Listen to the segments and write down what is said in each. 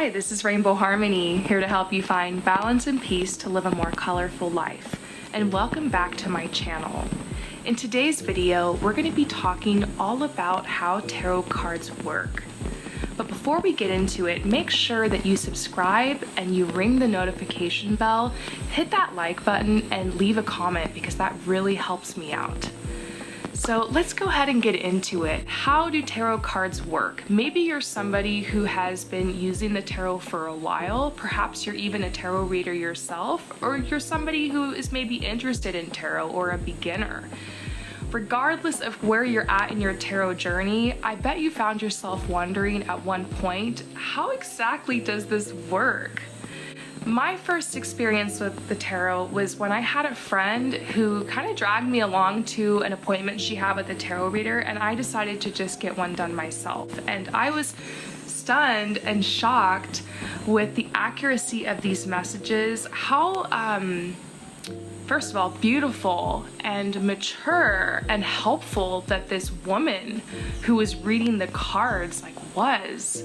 Hi, this is Rainbow Harmony, here to help you find balance and peace to live a more colorful life. And welcome back to my channel. In today's video, we're going to be talking all about how tarot cards work. But before we get into it, make sure that you subscribe and you ring the notification bell, hit that like button, and leave a comment because that really helps me out. So let's go ahead and get into it. How do tarot cards work? Maybe you're somebody who has been using the tarot for a while. Perhaps you're even a tarot reader yourself, or you're somebody who is maybe interested in tarot or a beginner. Regardless of where you're at in your tarot journey, I bet you found yourself wondering at one point, how exactly does this work? My first experience with the tarot was when I had a friend who kind of dragged me along to an appointment she had with a tarot reader, and I decided to just get one done myself. And I was stunned and shocked with the accuracy of these messages, how first of all, beautiful and mature and helpful that this woman who was reading the cards was.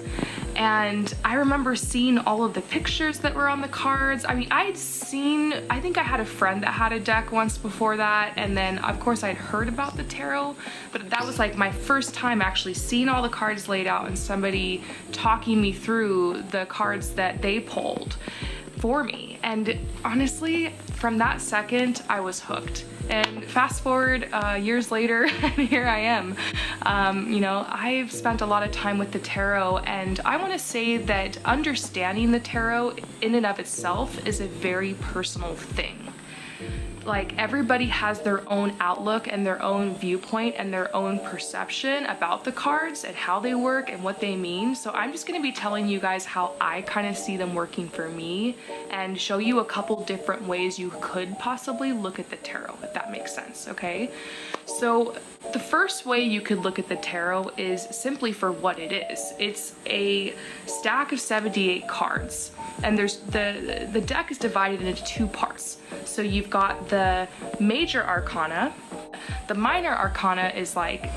And I remember seeing all of the pictures that were on the cards. I mean, I think I had a friend that had a deck once before that, and then of course I'd heard about the tarot, but that was like my first time actually seeing all the cards laid out and somebody talking me through the cards that they pulled for me. And honestly, from that second, I was hooked. And fast forward years later, and here I am. You know, I've spent a lot of time with the tarot, and I want to say that understanding the tarot in and of itself is a very personal thing. Like, everybody has their own outlook and their own viewpoint and their own perception about the cards and how they work and what they mean. So I'm just going to be telling you guys how I kind of see them working for me and show you a couple different ways you could possibly look at the tarot, if that makes sense, okay? So the first way you could look at the tarot is simply for what it is. It's a stack of 78 cards, and there's the deck is divided into two parts. So you've got the major arcana. The minor arcana is like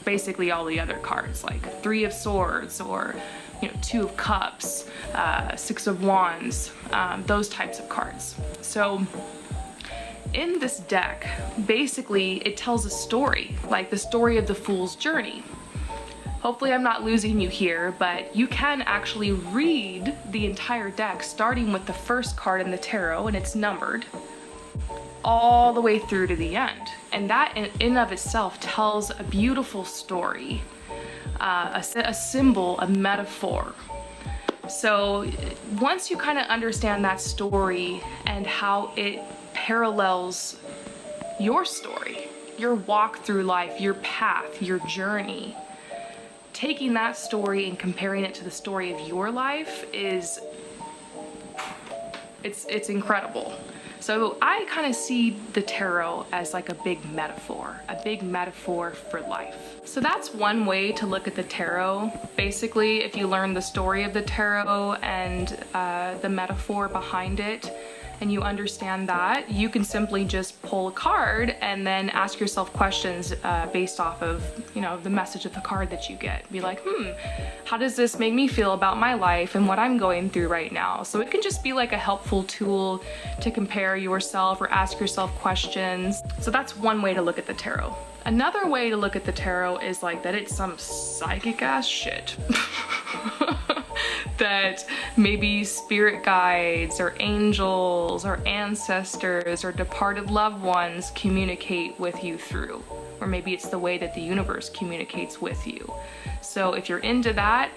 basically all the other cards, like 3 of swords, or you know, 2 of cups, 6 of wands, those types of cards. So in this deck, basically it tells a story, like the story of the Fool's Journey. Hopefully I'm not losing you here, but you can actually read the entire deck starting with the first card in the tarot, and it's numbered, all the way through to the end. And that in of itself tells a beautiful story, a symbol, a metaphor. So once you kind of understand that story and how it parallels your story, your walk through life, your path, your journey, taking that story and comparing it to the story of your life is, it's incredible. So I kind of see the tarot as like a big metaphor for life. So that's one way to look at the tarot. Basically, if you learn the story of the tarot and the metaphor behind it, and you understand that, you can simply just pull a card and then ask yourself questions based off of, you know, the message of the card that you get. Be like, how does this make me feel about my life and what I'm going through right now? So it can just be like a helpful tool to compare yourself or ask yourself questions. So that's one way to look at the tarot. Another way to look at the tarot is like that it's some psychic ass shit. That maybe spirit guides or angels or ancestors or departed loved ones communicate with you through. Or maybe it's the way that the universe communicates with you. So if you're into that,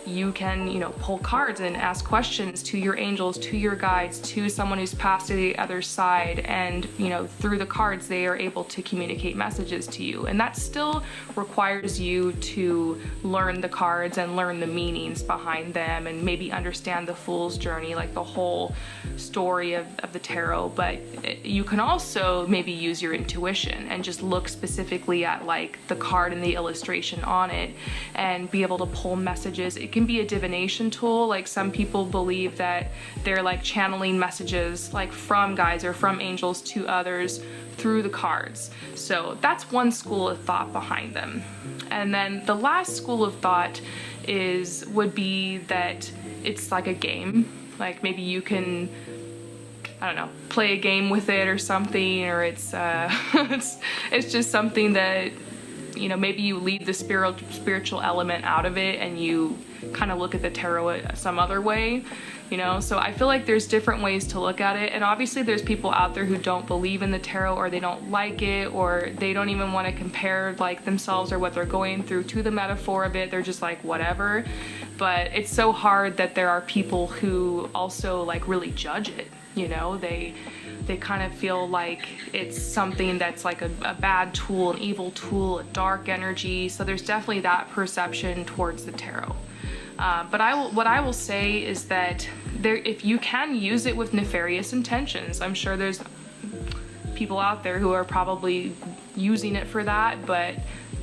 you can, you know, pull cards and ask questions to your angels, to your guides, to someone who's passed to the other side, and, you know, through the cards they are able to communicate messages to you. And that still requires you to learn the cards and learn the meanings behind them and maybe understand the Fool's Journey, like the whole story of the tarot. But you can also maybe use your intuition and just look specifically at like the card and the illustration on it and be able to pull messages. It can be a divination tool. Like, some people believe that they're like channeling messages like from guides or from angels to others through the cards. So that's one school of thought behind them. And then the last school of thought would be that it's like a game. Like maybe you can, I don't know, play a game with it or something, or it's it's just something that, you know, maybe you leave the spiritual element out of it and you kind of look at the tarot some other way, you know. So I feel like there's different ways to look at it, and obviously there's people out there who don't believe in the tarot, or they don't like it, or they don't even want to compare like themselves or what they're going through to the metaphor of it. They're just like whatever. But it's so hard that there are people who also like really judge it, you know. They kind of feel like it's something that's like a bad tool, an evil tool, a dark energy. So there's definitely that perception towards the tarot. But what I will say is that if you can use it with nefarious intentions, I'm sure there's people out there who are probably using it for that, but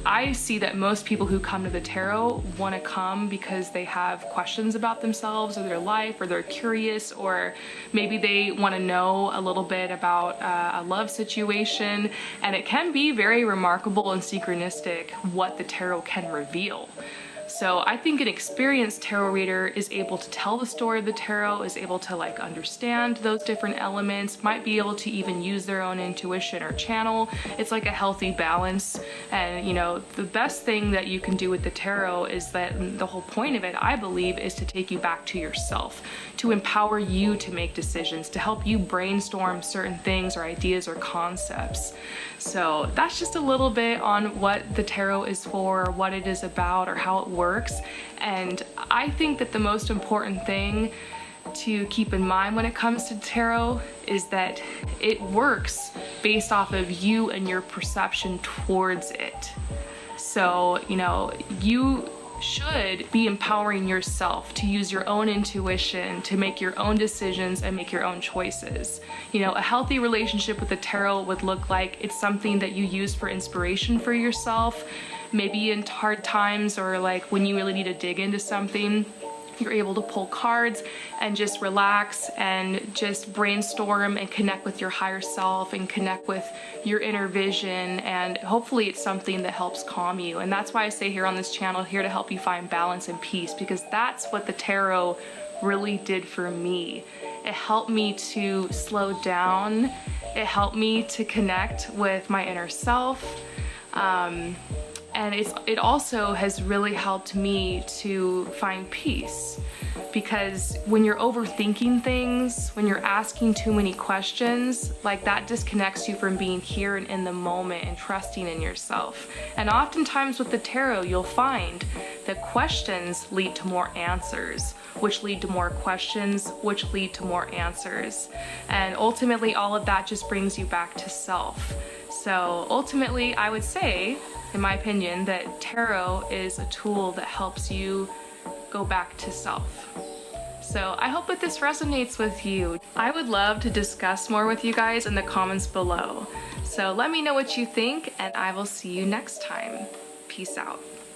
I see that most people who come to the tarot want to come because they have questions about themselves or their life, or they're curious, or maybe they want to know a little bit about a love situation. And it can be very remarkable and synchronistic what the tarot can reveal. So I think an experienced tarot reader is able to tell the story of the tarot, is able to like understand those different elements, might be able to even use their own intuition or channel. It's like a healthy balance. And you know, the best thing that you can do with the tarot is that the whole point of it, I believe, is to take you back to yourself, to empower you to make decisions, to help you brainstorm certain things or ideas or concepts. So that's just a little bit on what the tarot is for, what it is about, or how it works. And I think that the most important thing to keep in mind when it comes to tarot is that it works based off of you and your perception towards it. So, you know, you should be empowering yourself to use your own intuition, to make your own decisions and make your own choices. You know, a healthy relationship with the tarot would look like it's something that you use for inspiration for yourself, maybe in hard times, or like when you really need to dig into something. You're able to pull cards and just relax and just brainstorm and connect with your higher self and connect with your inner vision, and hopefully it's something that helps calm you. And that's why I say here on this channel, here to help you find balance and peace, because that's what the tarot really did for me. It helped me to slow down. It helped me to connect with my inner self. And it also has really helped me to find peace, because when you're overthinking things, when you're asking too many questions, like that disconnects you from being here and in the moment and trusting in yourself. And oftentimes with the tarot, you'll find that questions lead to more answers, which lead to more questions, which lead to more answers. And ultimately, all of that just brings you back to self. So ultimately, I would say, in my opinion, that tarot is a tool that helps you go back to self. So I hope that this resonates with you. I would love to discuss more with you guys in the comments below. So let me know what you think, and I will see you next time. Peace out.